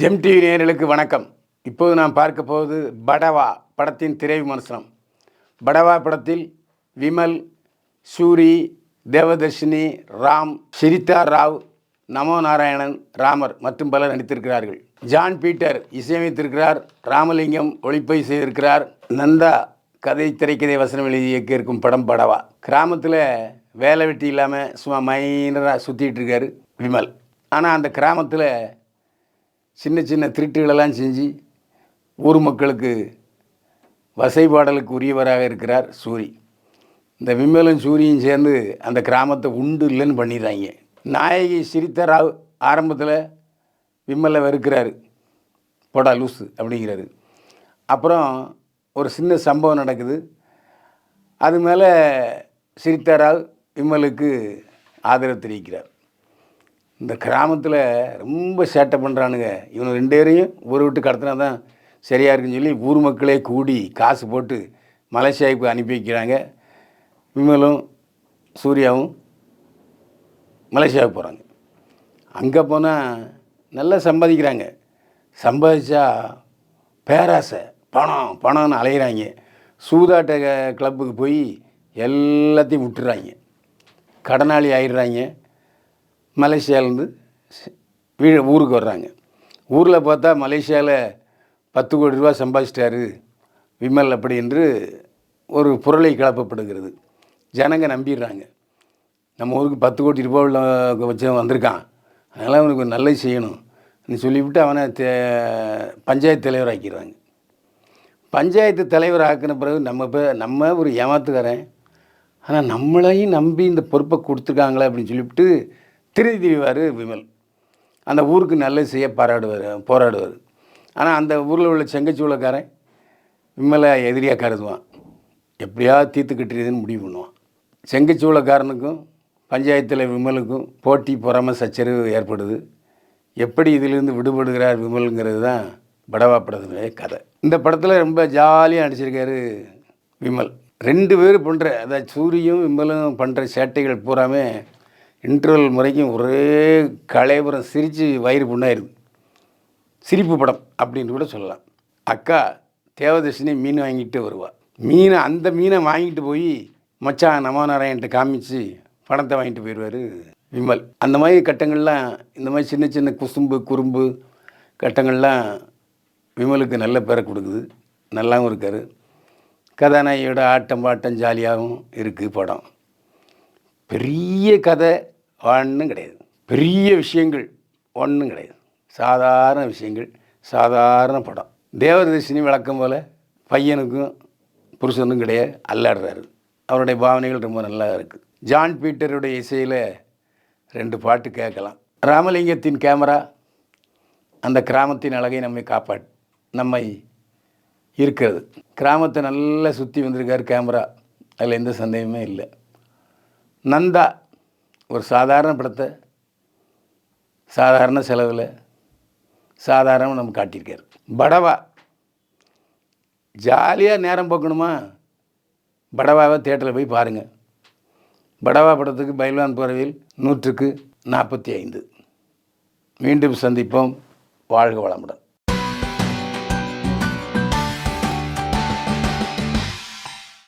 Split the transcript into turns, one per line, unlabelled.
GeM TV நேயர்களுக்கு வணக்கம். இப்போது நாம் பார்க்க போவது படவா படத்தின் திரை விமர்சனம். படவா படத்தில் விமல், சூரி, தேவதர்ஷினி, ராம், ஷிரிதா ராவ், நமோ நாராயணன், ராமர் மற்றும் பலர் நடித்திருக்கிறார்கள். ஜான் பீட்டர் இசையமைத்திருக்கிறார். ராமலிங்கம் ஒளிப்பதிவு செய்திருக்கிறார். நந்தா கதை திரைக்கதை வசனம் எழுதி இயக்கியிருக்கும் படம் படவா. கிராமத்தில் வேலை வெட்டி இல்லாமல் சும்மா மைனராக சுற்றிட்டு இருக்கார் விமல். ஆனால் அந்த கிராமத்தில் சின்ன சின்ன திருட்டுகளெல்லாம் செஞ்சு ஊர் மக்களுக்கு வசைபாடலுக்கு உரியவராக இருக்கிறார் சூரி. இந்த விமலும் சூரியும் சேர்ந்து அந்த கிராமத்தை உண்டு இல்லைன்னு பண்ணிடுறாங்க. நாயகி ஷிரிதா ராவ் ஆரம்பத்தில் விமலை வெறுக்கிறாரு, போடா லூஸு அப்படிங்கிறாரு. அப்புறம் ஒரு சின்ன சம்பவம் நடக்குது. அது மேலே ஷிரிதா ராவ் விமலுக்கு ஆதரவு தெரிவிக்கிறார். இந்த கிராமத்தில் ரொம்ப சேட்டை பண்ணுறானுங்க, இவனை 2 பேரையும் ஊரை விட்டு கடத்தினா தான் சரியாக இருக்குன்னு சொல்லி ஊர் மக்களே கூடி காசு போட்டு மலேசியாவுக்கு அனுப்பி வைக்கிறாங்க. விமலும் சூர்யாவும் மலேசியாவுக்கு போகிறாங்க. அங்கே போனால் நல்லா சம்பாதிக்கிறாங்க. சம்பாதிச்சா பேராசை, பணம் பணம்னு அலையிறாங்க. சூதாட்ட கிளப்புக்கு போய் எல்லாத்தையும் விட்டுறாங்க. கடனாளி ஆயிடுறாங்க. மலேசியாவிலேருந்து ஊருக்கு வர்றாங்க. ஊரில் பார்த்தா மலேசியாவில் 10 கோடி ரூபா சம்பாதிச்சிட்டாரு விமல் அப்படி என்று ஒரு பொருளை கிளப்பப்படுகிறது. ஜனங்க நம்பிடுறாங்க. நம்ம ஊருக்கு 10 கோடி ரூபாய் வச்சு வந்திருக்கான், அதனால் அவனுக்கு நல்லது செய்யணும்னு சொல்லிவிட்டு அவனை பஞ்சாயத்து தலைவர் ஆக்கிடுறாங்க. பஞ்சாயத்து தலைவர் ஆக்கின பிறகு நம்ம ஒரு ஏமாத்துக்காரன், ஆனால் நம்மளையும் நம்பி இந்த பொறுப்பை கொடுத்துருக்காங்களே அப்படின்னு சொல்லிவிட்டு திரிவார் விமல். அந்த ஊருக்கு நல்லது செய்ய போராடுவார். ஆனால் அந்த ஊரில் உள்ள செங்கச்சூளக்காரன் விமலை எதிரியாக கருதுவான். எப்படியாவது தீர்த்து கட்டுறதுன்னு முடிவு பண்ணுவான். செங்கச்சூளக்காரனுக்கும் பஞ்சாயத்தில் விமலுக்கும் போட்டி பொறாமை சச்சரவு ஏற்படுது. எப்படி இதிலிருந்து விடுபடுகிறார் விமலுங்கிறது தான் படவா படத்தினுடைய கதை. இந்த படத்தில் ரொம்ப ஜாலியாக நடிச்சிருக்காரு விமல். 2 பேர் பண்ணுற, அதாவது சூரியும் விமலும் பண்ணுற சேட்டைகள் பூராமே இன்டர்வல் முறைக்கும் ஒரே கலைபுரம் சிரித்து வயிறு புண்ணாயிருது. சிரிப்பு படம் அப்படின்னு கூட சொல்லலாம். அக்கா தேவதர்ஷினி மீன் வாங்கிட்டு வருவாள். அந்த மீனை வாங்கிட்டு போய் மச்சான் நமோ நாராயண்கிட்ட காமிச்சு பணத்தை வாங்கிட்டு போயிடுவார் விமல். அந்த மாதிரி கட்டங்கள்லாம், இந்த மாதிரி சின்ன சின்ன குறும்பு கட்டங்கள்லாம் விமலுக்கு நல்ல பேரை கொடுக்குது. நல்லாவும் இருக்கார். கதாநாயகியோட ஆட்டம் பாட்டம் ஜாலியாகவும் இருக்குது படம். பெரிய கதை ஒன்றும் கிடையாது, பெரிய விஷயங்கள் ஒன்றும் கிடையாது. சாதாரண விஷயங்கள், சாதாரண படம். தேவதர்ஷினி வழக்கம் போல் பையனுக்கும் புருஷனுக்கும் கிடையாது, அல்லாடுறாரு. அவருடைய பாவனைகள் ரொம்ப நல்லா இருக்குது. ஜான் பீட்டருடைய இசையில் 2 பாட்டு கேட்கலாம். ராமலிங்கத்தின் கேமரா அந்த கிராமத்தின் அழகை நம்மை இருக்கிறது. கிராமத்தை நல்லா சுற்றி வந்திருக்கார் கேமரா, அதில் எந்த சந்தேகமே இல்லை. நந்தா ஒரு சாதாரண படத்தை சாதாரண செலவில் சாதாரணமாக நம்ம காட்டியிருக்கார். படவா ஜாலியாக நேரம் போக்கணுமா, படவாவை தியேட்டரில் போய் பாருங்கள். படவா படத்துக்கு பைல்வான் போறவில் 100க்கு 45. மீண்டும் சந்திப்போம். வாழ்க வளமுடன்.